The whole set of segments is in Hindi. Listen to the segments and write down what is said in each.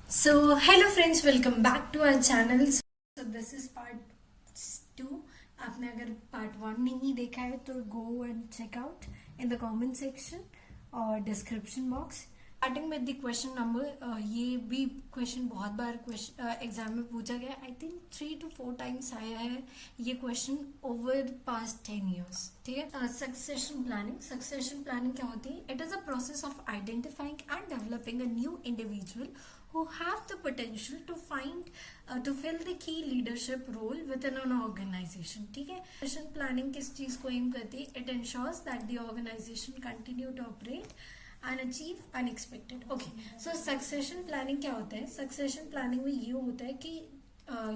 So, hello friends, welcome back to our channel. So, this is part 2. आपने अगर पार्ट 1 नहीं देखा है तो go and check out in the comment section और description box. Starting with the question number, ये भी क्वेश्चन बहुत बार एग्जाम में पूछा गया. आई थिंक 3 to 4 टाइम्स आया है ये क्वेश्चन ओवर पास्ट 10 years. ठीक है. सक्सेशन प्लानिंग क्या होती है? It is a process of identifying and developing a new individual who have the potential to fill the key leadership role within an organization. ठीक है. Succession planning किस चीज को एम करती है? It ensures that the organization continue to operate and achieve unexpected. Okay. So succession planning क्या होता है? Succession planning में ये होता है कि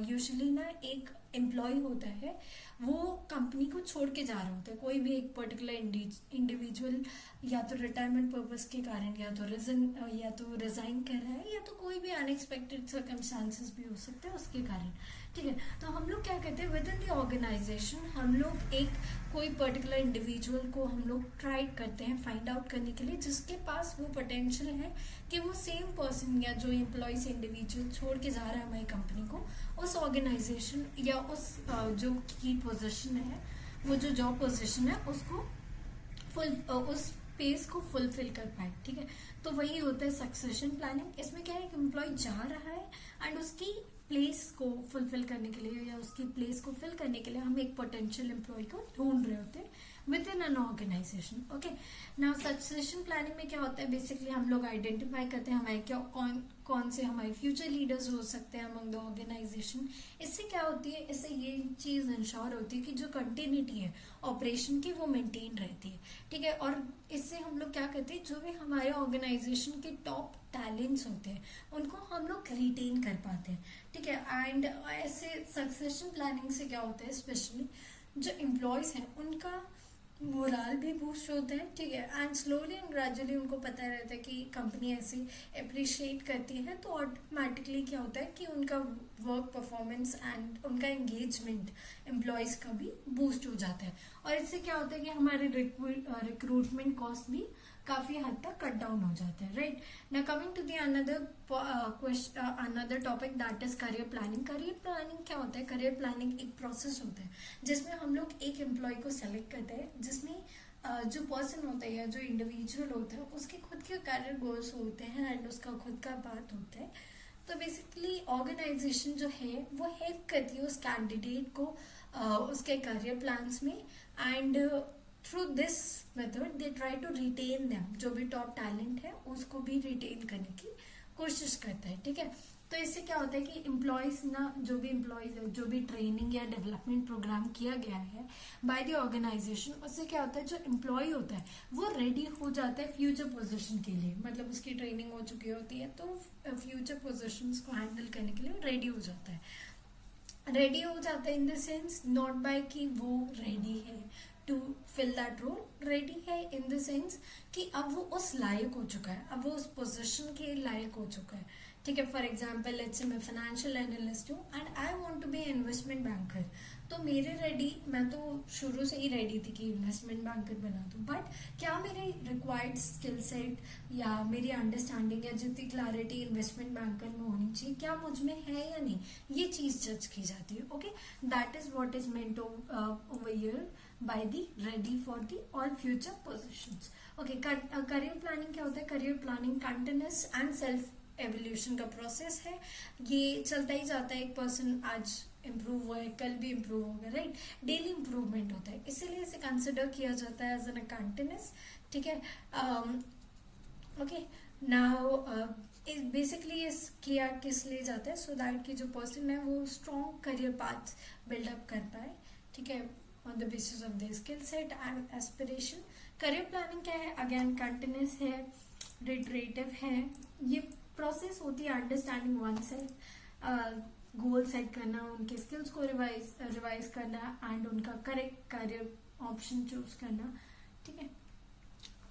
यूजुअली ना एक एम्प्लॉय होता है, वो कंपनी को छोड़ के जा रहा होता है. कोई भी एक पर्टिकुलर इंडिविजुअल या तो रिटायरमेंट पर्पस के कारण या तो रिजाइन कर रहा है या तो कोई भी अनएक्सपेक्टेड सर्कमस्टांसेस भी हो सकते हैं उसके कारण. ठीक है. तो हम लोग क्या कहते हैं, विद इन द ऑर्गेनाइजेशन हम लोग एक कोई पर्टिकुलर इंडिविजुअल को हम लोग ट्राई करते हैं फाइंड आउट करने के लिए जिसके पास वो पोटेंशियल है कि वो सेम पर्सन या जो एम्प्लॉय इंडिविजुअल छोड़ के जा रहा है हमारी कंपनी को, उस ऑर्गेनाइजेशन या उस जो की पोजीशन है, वो जो जॉब पोजीशन है उसको उस स्पेस को फुलफिल कर पाए. ठीक है. तो वही होता है सक्सेशन प्लानिंग. इसमें क्या है कि एम्प्लॉय जा रहा है एंड उसकी प्लेस को फुलफिल करने के लिए या उसकी प्लेस को फिल करने के लिए हम एक पोटेंशियल एम्प्लॉय को ढूंढ रहे होते हैं within an organization. Okay. Now succession planning में क्या होता है, बेसिकली हम लोग आइडेंटिफाई करते हैं हमारे क्या कौन से हमारे फ्यूचर लीडर्स हो सकते हैं अमंग द ऑर्गेनाइजेशन. इससे क्या होती है, इससे ये चीज इंश्योर होती है कि जो कंटिन्यूटी है ऑपरेशन की वो मेंटेन रहती है. ठीक है. और इससे हम लोग क्या करते हैं, जो भी हमारे ऑर्गेनाइजेशन के टॉप टैलेंट्स होते हैं उनको हम लोग रिटेन कर पाते हैं. ठीक है. एंड ऐसे सक्सेशन प्लानिंग से क्या होता है, स्पेशली जो एम्प्लॉयज हैं उनका मोरल भी बूस्ट होता है. ठीक है. एंड स्लोली एंड ग्रेजुअली उनको पता रहता है कि कंपनी ऐसे अप्रिशिएट करती है तो ऑटोमेटिकली क्या होता है कि उनका वर्क परफॉर्मेंस एंड उनका एंगेजमेंट एम्प्लॉयज का भी बूस्ट हो जाता है. और इससे क्या होता है कि हमारे रिक्रूटमेंट कॉस्ट भी काफी हद तक कट डाउन हो जाता है. Right. Now coming to the another topic that is career planning. Career planning क्या होता है? करियर प्लानिंग एक प्रोसेस होता है जिसमें हम लोग एक एम्प्लॉय को सेलेक्ट करते हैं जिसमें जो पर्सन होता है या जो इंडिविजुअल होता है उसके खुद के करियर गोल्स होते हैं एंड उसका खुद का बात होता है. तो बेसिकली ऑर्गेनाइजेशन जो है वो हेल्प करती है उस कैंडिडेट को उसके करियर प्लान्स में. And through this method they try to retain them. जो भी टॉप टैलेंट है उसको भी रिटेन करने की कोशिश करता है. ठीक है. तो इससे क्या होता है कि एम्प्लॉयज ना, जो भी एम्प्लॉयज है, जो भी ट्रेनिंग या डेवलपमेंट प्रोग्राम किया गया है बाय द ऑर्गेनाइजेशन, उससे क्या होता है जो एम्प्लॉय होता है वो रेडी हो जाता है फ्यूचर पोजीशन के लिए. मतलब उसकी ट्रेनिंग हो चुकी होती है तो फ्यूचर पोजीशंस को हैंडल करने के लिए रेडी हो जाता है. रेडी हो जाता है in the sense not by कि वो रेडी है to fill that role. Ready है इन द सेंस कि अब वो उस लायक हो चुका है, अब वो उस पोजीशन के लायक हो चुका है. ठीक है. फॉर एग्जाम्पल लेट्स से मैं फाइनेंशियल एनालिस्ट हूँ and I want to be investment banker. तो मैं तो शुरू से ही रेडी थी कि इन्वेस्टमेंट बैंकर बना दूँ. बट क्या मेरे रिक्वायर्ड स्किल सेट या मेरी अंडरस्टैंडिंग या जितनी क्लैरिटी इन्वेस्टमेंट बैंकर में होनी चाहिए क्या मुझ में है या नहीं, ये चीज जज की जाती है. Okay. That is what is meant over here by the ready for the all future positions. Okay. Career planning क्या होता है? Career planning continuous and self evolution का प्रोसेस है. ये चलता ही जाता है. एक पर्सन आज इम्प्रूव हुआ है कल भी इम्प्रूव होगा. राइट. डेली इम्प्रूवमेंट होता है, इसीलिए इसे कंसिडर किया जाता है एज एन कंटिन्यूस. ठीक है. ओके. नाउ बेसिकली इस किया किस लिए जाता है, सो दैट कि जो पर्सन है वो स्ट्रॉन्ग करियर पाथ बिल्डअप कर पाए. ठीक है. on the basis of their skill set and aspiration. Career planning क्या है? अगेन कंटिन्यूस है, रिटरेटिव है. ये प्रोसेस होती है understanding one self, goal set करना, उनके स्किल्स को रिवाइज करना एंड उनका करेक्ट करियर ऑप्शन चूज करना. ठीक है.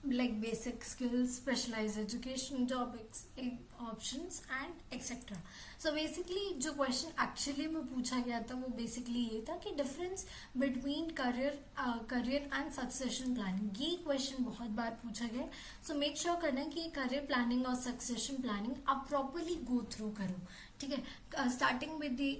like basic skills, specialized education, job options and etc. So basically जो question actually में पूछा गया था वो basically ये था कि difference between career and succession planning. ये question बहुत बार पूछा गया, so make sure करना कि career planning और succession planning आप properly go through करो, ठीक है. Starting with the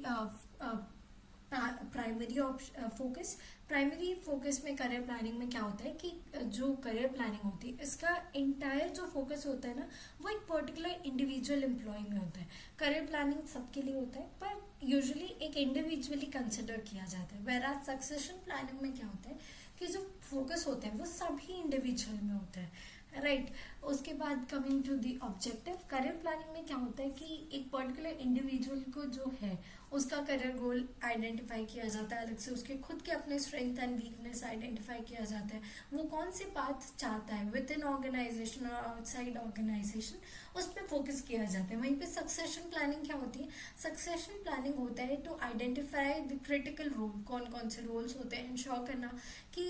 primary focus में करियर प्लानिंग में क्या होता है कि जो करियर प्लानिंग होती है इसका इंटायर जो फोकस होता है ना वो एक पर्टिकुलर इंडिविजुअल एम्प्लॉय में होता है. करियर प्लानिंग सबके लिए होता है पर यूजुअली एक इंडिविजुअली कंसिडर किया जाता है. वेयर एज सक्सेशन प्लानिंग में क्या होता है कि जो फोकस होता है वो सभी इंडिविजुअल में होता है, राइट. उसके बाद coming to the objective, career planning में क्या होता है कि एक पर्टिकुलर इंडिविजुअल को जो है उसका करियर गोल आइडेंटिफाई किया जाता है, अलग से उसके खुद के अपने स्ट्रेंथ एंड वीकनेस आइडेंटिफाई किया जाता है, वो कौन से पाथ चाहता है विद इन ऑर्गेनाइजेशन और आउटसाइड ऑर्गेनाइजेशन, उस पर फोकस किया जाता है. वहीं पे सक्सेशन प्लानिंग क्या होती है, सक्सेशन प्लानिंग होता है to identify the critical role, कौन कौन से रोल्स होते हैं, इंश्योर करना कि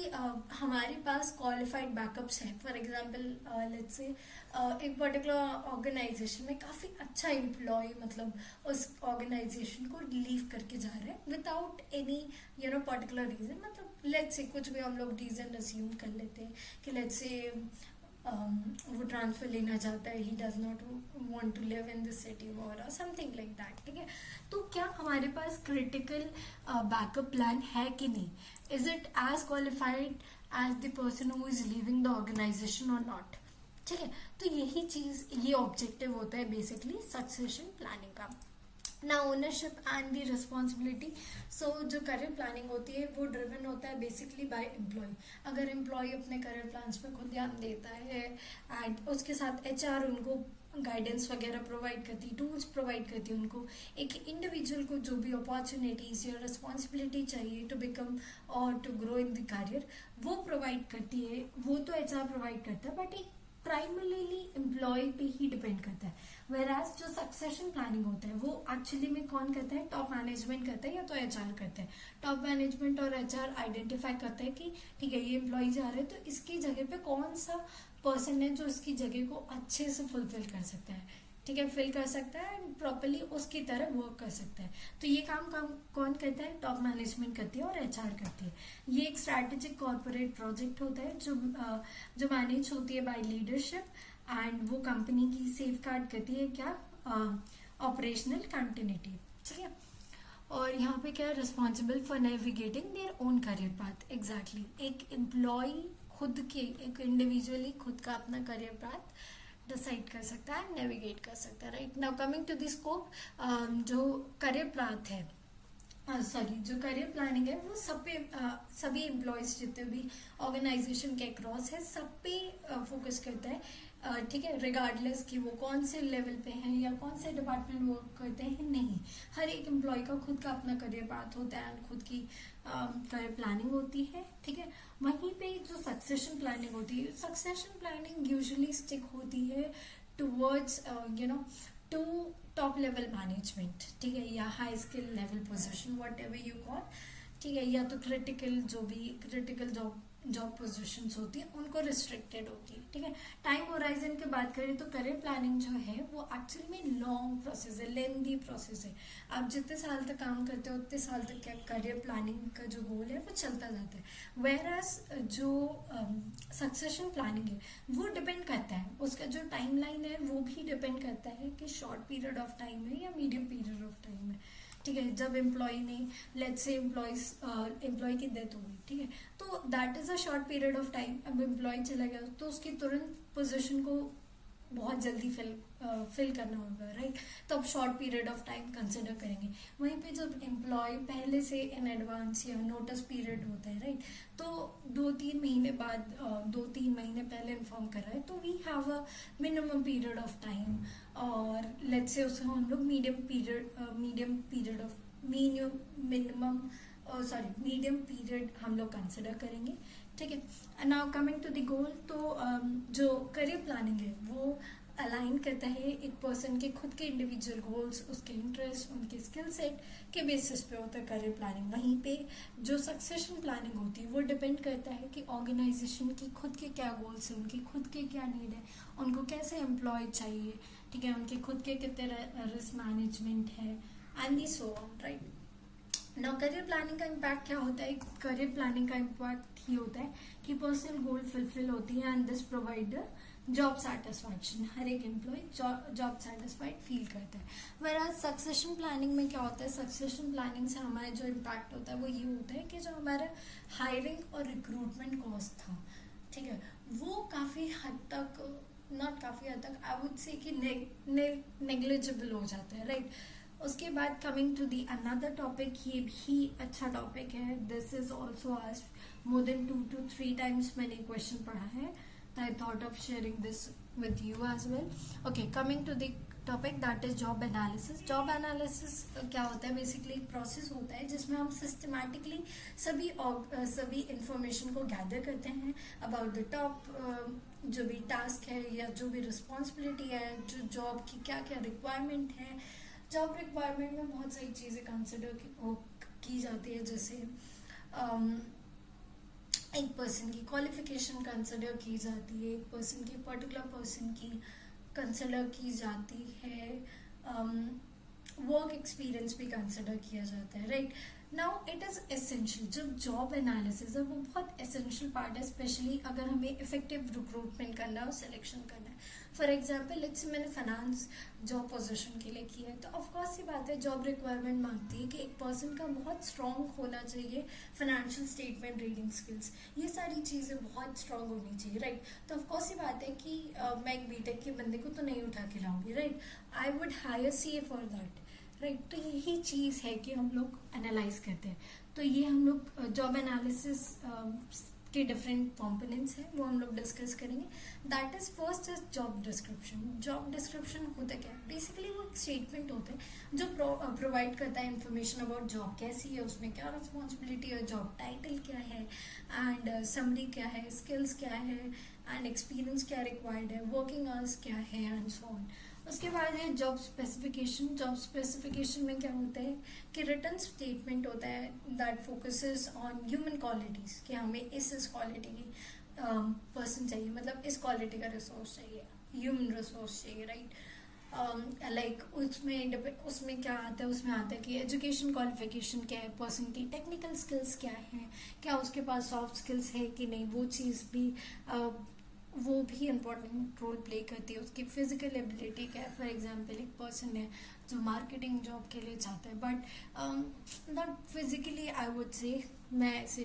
हमारे पास क्वालिफाइड बैकअप्स हैं. फॉर एग्जाम्पल लेट्स से एक पर्टिकुलर ऑर्गेनाइजेशन में काफी अच्छा एम्प्लॉय मतलब उस ऑर्गेनाइजेशन को लीव करके जा रहे हैं विदाउट एनी पर्टिकुलर रीजन. मतलब लेट्स से कुछ भी हम लोग रीजन अज्यूम कर लेते हैं कि लेट्स से वो ट्रांसफर लेना चाहता है, he does not want to live in this city और समथिंग लाइक दैट, ठीक है. तो क्या हमारे पास क्रिटिकल बैकअप प्लान है कि नहीं, is it as qualified as the person who is leaving the organization और नॉट, ठीक है. तो यही चीज, ये ऑब्जेक्टिव होता है बेसिकली सक्सेशन प्लानिंग का. ना ओनरशिप एंड दी रिस्पॉन्सिबिलिटी. सो जो करियर प्लानिंग होती है वो ड्रिवन होता है बेसिकली बाय एम्प्लॉय. अगर एम्प्लॉय अपने करियर प्लान्स पे खुद ध्यान देता है एंड उसके साथ HR उनको गाइडेंस वगैरह प्रोवाइड करती है, टूल्स प्रोवाइड करती है उनको, एक इंडिविजुअल को जो भी अपॉर्चुनिटीज या रिस्पॉन्सिबिलिटी चाहिए टू बिकम और to grow in the career वो प्रोवाइड करती है, वो तो HR प्रोवाइड करता है बट एक प्राइमरीली एम्प्लॉय पे ही डिपेंड करता है. वेराज जो सक्सेशन प्लानिंग होता है वो एक्चुअली में कौन करता है, टॉप मैनेजमेंट करता है या तो HR करता है. टॉप मैनेजमेंट और HR आइडेंटिफाई करता है कि ठीक है ये एम्प्लॉय जा रहे हैं तो इसकी जगह पे कौन सा पर्सन है जो इसकी जगह को अच्छे से फुलफिल कर सकता है, ठीक है, फिल कर सकता है एंड प्रॉपरली उसकी तरह वर्क कर सकता है. तो ये काम कौन करता है, टॉप मैनेजमेंट करती है और HR करती है. ये एक स्ट्रैटेजिक कॉर्पोरेट प्रोजेक्ट होता है जो मैनेज होती है बाय लीडरशिप एंड वो कंपनी की सेफ गार्ड करती है क्या, ऑपरेशनल कंटिन्यूटी, ठीक है. और यहाँ पे क्या, responsible for navigating their own career path. Exactly एक एम्प्लॉय खुद के, एक इंडिविजुअली खुद का अपना करियर पाथ डिसाइड कर सकता है, नेविगेट कर सकता है, right. Now coming to the scope, जो करियर पाथ है जो करियर प्लानिंग है वो सभी एम्प्लॉयज जितने भी ऑर्गेनाइजेशन के अक्रॉस है सब पे फोकस करता है, ठीक है, रिगार्डलेस कि वो कौन से लेवल पे हैं या कौन से डिपार्टमेंट वर्क करते हैं. नहीं, हर एक एम्प्लॉय का खुद का अपना करियर पाथ होता है एंड खुद की करियर प्लानिंग होती है, ठीक है. वहीं पे जो सक्सेशन प्लानिंग होती है, सक्सेशन प्लानिंग यूजुअली स्टिक होती है towards to top level management, ठीक है, या high skill level position whatever you call, ठीक है, या तो क्रिटिकल जॉब पोजीशंस होती है उनको रिस्ट्रिक्टेड होती है, ठीक है. टाइम होराइजन की बात करें तो करियर प्लानिंग जो है वो एक्चुअली में लॉन्ग प्रोसेस है, लेंथी प्रोसेस है. आप जितने साल तक काम करते हो उतने साल तक क्या करियर प्लानिंग का जो गोल है वो चलता जाता है. वेयरएज जो सक्सेशन प्लानिंग है वो डिपेंड करता है, उसका जो टाइमलाइन है वो भी डिपेंड करता है कि शॉर्ट पीरियड ऑफ टाइम है या मीडियम पीरियड ऑफ टाइम है, ठीक है. जब एम्प्लॉय ने लेट्स से एम्प्लॉय की डेथ हो गई, ठीक है, तो that is a short period of time. अब एम्प्लॉय चला गया तो उसकी तुरंत पोजीशन को बहुत जल्दी फिल करना होगा, राइट. तो अब short period of time consider करेंगे. वहीं पे जब एम्प्लॉय पहले से इन एडवांस या नोटिस पीरियड होता है, राइट, तो 2-3 महीने बाद 2-3 महीने पहले इन्फॉर्म कर रहा है तो we have a minimum period of time, और लेट्स से उसको हम लोग मीडियम पीरियड हम लोग कंसिडर करेंगे, ठीक है. Now coming to the goal, तो जो करियर प्लानिंग है वो अलाइन करता है एक पर्सन के खुद के इंडिविजुअल गोल्स, उसके इंटरेस्ट, उनके स्किल सेट के बेसिस पे होता है करियर प्लानिंग। वहीं पे जो सक्सेशन प्लानिंग होती है वो डिपेंड करता है कि ऑर्गेनाइजेशन की खुद के क्या गोल्स हैं, उनकी खुद के क्या नीड है, उनको कैसे एम्प्लॉय चाहिए, ठीक है, उनके खुद के कितने रिस्क मैनेजमेंट है and the so on, right. Now career planning का इम्पैक्ट क्या होता है? करियर प्लानिंग का इम्पैक्ट ये होता है कि पर्सनल गोल फुलफिल होती है and this provide job satisfaction. हर एक एम्प्लॉय जॉब सेटिस्फाइड फील करता है। वेराज सक्सेशन प्लानिंग में क्या होता है? सक्सेशन प्लानिंग से हमारा जो इम्पैक्ट होता है वो ये होता है कि जो हमारा हायरिंग और रिक्रूटमेंट कॉस्ट था, ठीक है, वो काफी हद तक, नॉट काफी हद तक, आई वुड से कि नेग्लिजिबल हो जाता है, राइट। उसके बाद coming to the another topic, ये भी अच्छा टॉपिक है, this is also asked more than 2 to 3 times मैंने क्वेश्चन पढ़ा है, I thought of sharing this with you as well. Okay, coming to the topic that is job analysis. Job analysis क्या होता है? बेसिकली एक प्रोसेस होता है जिसमें हम सिस्टमैटिकली सभी इंफॉर्मेशन को गैदर करते हैं अबाउट द टॉप जो भी टास्क है या जो भी रिस्पॉन्सिबिलिटी है, जो जॉब की क्या क्या रिक्वायरमेंट है। जॉब रिक्वायरमेंट में बहुत सारी चीज़ें कंसिडर की जाती है, जैसे एक पर्सन की क्वालिफिकेशन कंसिडर की जाती है, एक पर्सन की पर्टिकुलर पर्सन की कंसिडर की जाती है, वर्क एक्सपीरियंस भी कंसिडर किया जाता है, right. Now it is essential, जब जॉब एनालिसिस है वो बहुत एसेंशियल पार्ट है, स्पेशली अगर हमें इफेक्टिव रिक्रूटमेंट करना है और सिलेक्शन करना है। फॉर एग्जाम्पल लेट्स से मैंने फाइनेंस जॉब पोजीशन के लिए किया है, तो ऑफकोर्स ये बात है जॉब रिक्वायरमेंट मांगती है कि एक पर्सन का बहुत स्ट्रॉन्ग होना चाहिए फाइनेंशियल स्टेटमेंट रीडिंग स्किल्स, ये सारी चीज़ें बहुत स्ट्रॉन्ग होनी चाहिए, राइट। तो ऑफकोर्स ये बात है कि मैं एक बीटेक के बंदे को तो नहीं उठा के लाऊंगी, right, I would hire CA for that, right. तो यही चीज़ है कि हम लोग एनालाइज करते हैं। तो ये हम लोग जॉब एनालिसिस के डिफरेंट कॉम्पोनेंट्स हैं वो हम लोग डिस्कस करेंगे। That is first is job description. Job description होता क्या है? बेसिकली वो एक स्टेटमेंट होता है जो प्रोवाइड करता है इंफॉर्मेशन अबाउट जॉब कैसी है, उसमें क्या रिस्पॉन्सिबिलिटी है, जॉब टाइटल क्या है एंड समरी क्या है, स्किल्स क्या है एंड एक्सपीरियंस क्या रिक्वायर्ड है, वर्किंग आवर्स क्या है एंड सो ऑन। उसके बाद है जॉब स्पेसिफिकेशन। जॉब स्पेसिफिकेशन में क्या होता है कि रिटन स्टेटमेंट होता है that focuses on human qualities, कि हमें इस क्वालिटी की पर्सन चाहिए, मतलब इस क्वालिटी का रिसोर्स चाहिए, ह्यूमन रिसोर्स चाहिए, राइट। लाइक उसमें क्या आता है? उसमें आता है कि एजुकेशन क्वालिफिकेशन क्या है, पर्सन की टेक्निकल स्किल्स क्या है, क्या उसके पास सॉफ्ट स्किल्स है कि नहीं, वो चीज़ भी वो भी इम्पोर्टेंट रोल प्ले करती है। उसकी फिजिकल एबिलिटी क्या है? फॉर एग्जांपल एक पर्सन है जो मार्केटिंग जॉब के लिए चाहता है but not physically, I would say, मैं ऐसे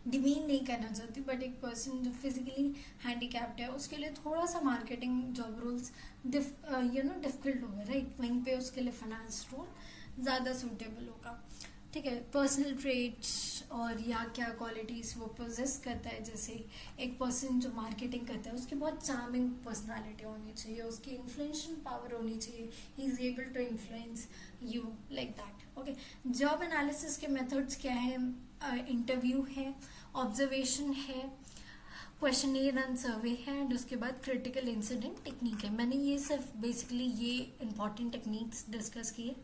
डिमीन नहीं करना चाहती, बट एक पर्सन जो फिजिकली हैंडीकैप्ड है उसके लिए थोड़ा सा मार्केटिंग जॉब रोल्स डिफिकल्ट होगा, राइट। वहीं पे उसके लिए फाइनेंस रोल ज़्यादा सूटेबल होगा, ठीक है। पर्सनल ट्रेट्स और या क्या क्वालिटीज़ वो पोजेस करता है, जैसे एक पर्सन जो मार्केटिंग करता है उसकी बहुत चार्मिंग पर्सनालिटी होनी चाहिए, उसकी इन्फ्लुएंशियल पावर होनी चाहिए, he is able to influence you like that, okay. Job analysis के मेथड्स क्या है? इंटरव्यू है, ऑब्जर्वेशन है, क्वेश्चनियर एंड सर्वे है एंड उसके बाद क्रिटिकल इंसिडेंट टेक्निक है। मैंने ये सिर्फ बेसिकली ये इंपॉर्टेंट टेक्निक्स डिस्कस किए।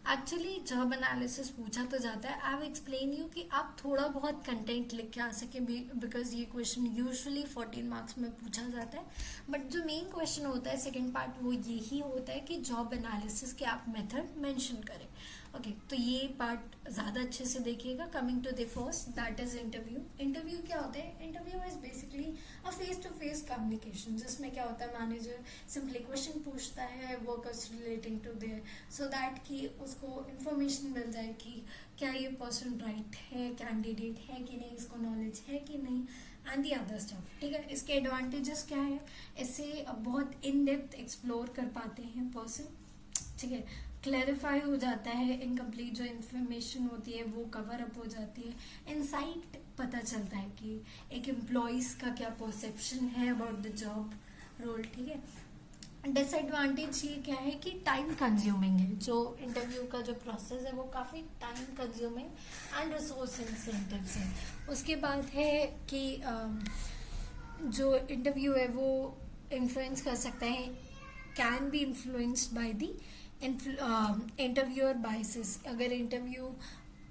एक्चुअली जॉब एनालिसिस पूछा तो जाता है, आई विल एक्सप्लेन यू कि आप थोड़ा बहुत कंटेंट लिख के आ सके, बिकॉज ये क्वेश्चन यूजुअली 14 मार्क्स में पूछा जाता है, बट जो मेन क्वेश्चन होता है सेकंड पार्ट वो यही होता है कि जॉब एनालिसिस के आप मेथड मेंशन करें, ओके। तो ये पार्ट ज़्यादा अच्छे से देखिएगा। Coming to the first, that is interview. Interview क्या होता है? Interview is basically a face to face communication, जिसमें क्या होता है मैनेजर सिंपली क्वेश्चन पूछता है workers relating to there, so that कि उसको इन्फॉर्मेशन मिल जाए कि क्या ये पर्सन राइट है, कैंडिडेट है कि नहीं, इसको नॉलेज है कि नहीं एंड दी अदर स्टफ, ठीक है। इसके एडवांटेजेस क्या है? इससे बहुत इन डेप्थ एक्सप्लोर कर पाते हैं पर्सन, ठीक है। क्लैरिफाई हो जाता है, इनकम्प्लीट जो इन्फॉर्मेशन होती है वो कवर अप हो जाती है, इनसाइट पता चलता है कि एक एम्प्लॉयज का क्या परसेप्शन है अबाउट द जॉब रोल, ठीक है। डिसएडवांटेज ये क्या है कि टाइम कंज्यूमिंग है, जो इंटरव्यू का जो प्रोसेस है वो काफ़ी time consuming and resource incentives है। उसके बाद है कि जो इंटरव्यू है वो इन्फ्लुएंस कर सकता है, can be influenced by the interviewer biases. अगर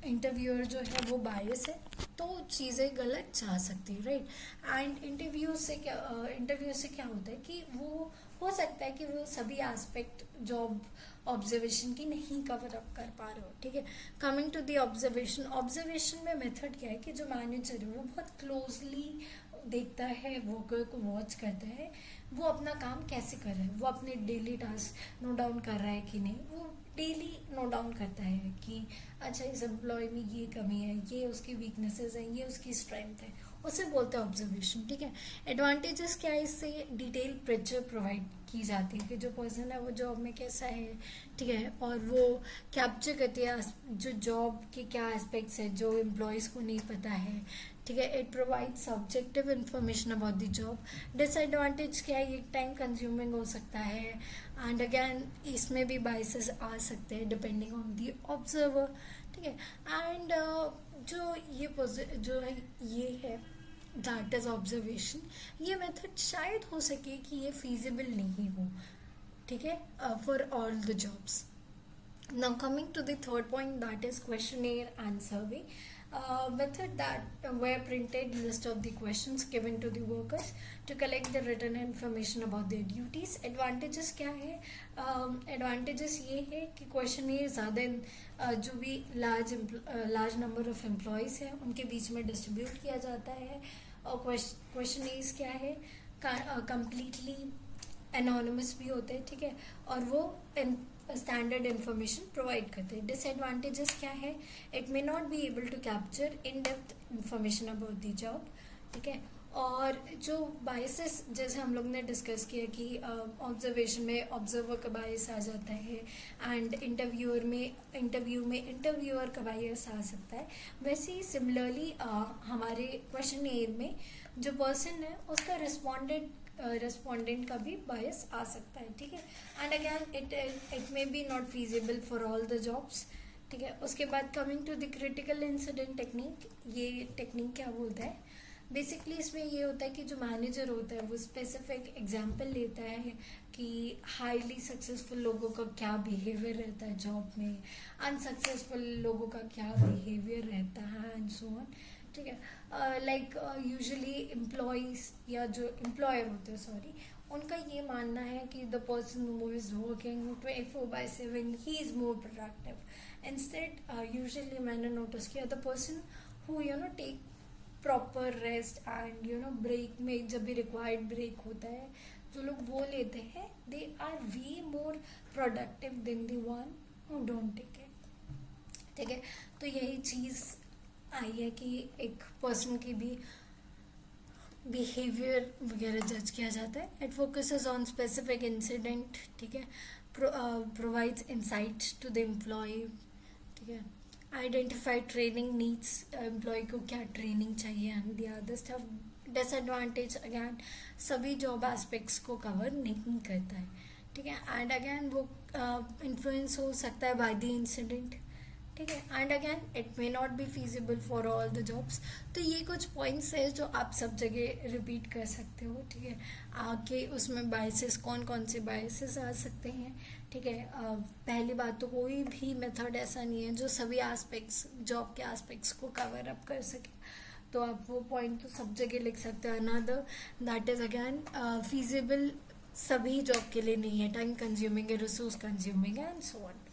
इंटरव्यूअर जो है वो बायस है तो चीज़ें गलत जा सकती है, राइट। एंड इंटरव्यू से क्या होता है कि वो हो सकता है कि वो सभी एस्पेक्ट जॉब ऑब्जर्वेशन की नहीं कवर अप कर पा रहे हो, ठीक है। कमिंग टू द ऑब्जर्वेशन में मेथड क्या है कि जो मैनेजर है वो बहुत क्लोजली देखता है, वर्कर को वॉच करता है, वो अपना काम कैसे कर रहा है, वो अपने डेली टास्क नोट डाउन कर रहा है कि नहीं, वो डेली नोट डाउन करता है कि अच्छा इस एम्प्लॉय में ये कमी है, ये उसकी वीकनेसेस हैं, ये उसकी स्ट्रेंथ है, उसे बोलते हैं ऑब्जर्वेशन, ठीक है। एडवांटेजेस क्या है, इससे डिटेल पिक्चर प्रोवाइड की जाती है कि जो पर्सन है वो जॉब में कैसा है, ठीक है, और वो कैप्चर करती है जो जॉब के क्या एस्पेक्ट्स है जो एम्प्लॉयज को नहीं पता है, ठीक है। It provide subjective information about the job. Disadvantage क्या है, ये टाइम कंज्यूमिंग हो सकता है, एंड अगेन इसमें भी बाइसेस आ सकते हैं डिपेंडिंग ऑन द ऑब्जर्वर, ठीक है। एंड जो है ये है दैट इज ऑब्जर्वेशन। ये मेथड शायद हो सके कि ये फीजिबल नहीं हो, ठीक है, for all the jobs. Now coming to the third point, that is questionnaire and survey. Method that where printed list of the questions given to the workers to collect the written information about their duties. Advantages क्या है, advantages ये है कि questionnaire ज़्यादा जो भी large number of employees है उनके बीच में distribute किया जाता है, और questionnaires क्या है completely anonymous भी होते हैं, ठीक है, और वो स्टैंडर्ड इंफॉर्मेशन प्रोवाइड करते हैं। डिसएडवांटेजेस क्या है, it may not be able to capture in depth information about the job, ठीक है। और जो बायसेस जैसे हम लोग ने डिस्कस किया कि ऑब्जर्वेशन में ऑब्जर्वर का बायस आ जाता है, एंड इंटरव्यू में इंटरव्यूअर का बायस आ सकता है, वैसे ही सिमिलरली हमारे क्वेश्चनेयर में जो पर्सन है उसका रेस्पोंडेंट का भी बायस आ सकता है, ठीक है। And again it may be not feasible for all the jobs, ठीक है। उसके बाद coming to the critical incident technique, ये टेक्निक क्या बोलता है, बेसिकली इसमें ये होता है कि जो मैनेजर होता है वो स्पेसिफिक एग्जाम्पल लेता है कि हाईली सक्सेसफुल लोगों का क्या बिहेवियर रहता है जॉब में, अनसक्सेसफुल लोगों का क्या बिहेवियर रहता है, एंड सो ऑन, ठीक है। लाइक यूजुअली एम्प्लॉयज या जो एम्प्लॉयर होते हैं उनका ये मानना है कि the person who is working 24/7 he is more productive. Instead usually मैंने नोटिस किया the person who take proper rest and break में जब भी रिक्वायर्ड ब्रेक होता है जो लोग वो लेते हैं, they are way more productive than the one who don't take it, ठीक है। तो यही चीज़ आई है कि एक पर्सन की भी बिहेवियर वगैरह जज किया जाता है। It focuses on specific incident, ठीक है, provides insight to the employ, ठीक है, आइडेंटिफाई ट्रेनिंग नीड्स, एम्प्लॉय को क्या ट्रेनिंग चाहिए, and the other stuff. Disadvantage again सभी जॉब एस्पेक्ट्स को कवर नहीं करता है, ठीक है, एंड अगैन वो इन्फ्लुएंस हो सकता है बाय द इंसिडेंट, ठीक है, and again it may not be feasible for all the jobs. तो ये कुछ पॉइंट्स है जो आप सब जगह रिपीट कर सकते हो, ठीक है। आगे उसमें बायसेस कौन से बायसेस आ सकते हैं, ठीक है। पहली बात तो कोई भी मेथड ऐसा नहीं है जो सभी एस्पेक्ट्स जॉब के एस्पेक्ट्स को कवर अप कर सके, तो आप वो पॉइंट तो सब जगह लिख सकते हो। Another that is again feasible सभी जॉब के लिए नहीं है, टाइम कंज्यूमिंग है, रिसोर्स कंज्यूमिंग है, एंड सो ऑन।